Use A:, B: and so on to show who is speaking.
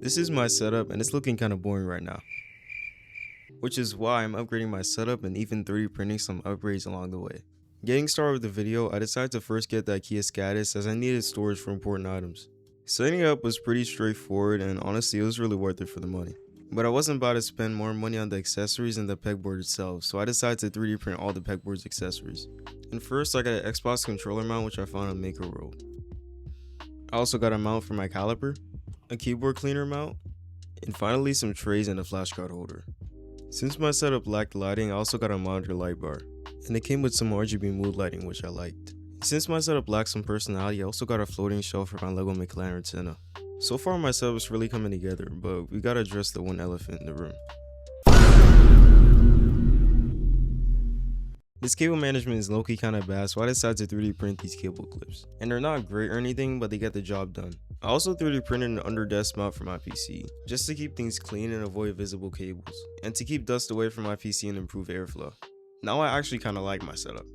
A: This is my setup and it's looking kinda boring right now, which is why I'm upgrading my setup and even 3D printing some upgrades along the way. Getting started with the video, I decided to first get the IKEA SKÅDIS as I needed storage for important items. Setting it up was pretty straightforward and honestly it was really worth it for the money. But I wasn't about to spend more money on the accessories and the pegboard itself, so I decided to 3D print all the pegboard's accessories. And first I got an Xbox controller mount which I found on Maker World. I also got a mount for my caliper, a keyboard cleaner mount, and finally some trays and a flashcard holder. Since my setup lacked lighting, I also got a monitor light bar, and it came with some RGB mood lighting which I liked. Since my setup lacked some personality, I also got a floating shelf for my LEGO McLaren antenna. So far my setup is really coming together, but we gotta address the one elephant in the room. This cable management is low-key kinda bad, so I decided to 3D print these cable clips. And they're not great or anything, but they get the job done. I also 3D printed an under desk mount for my PC, just to keep things clean and avoid visible cables, and to keep dust away from my PC and improve airflow. Now I actually kinda like my setup.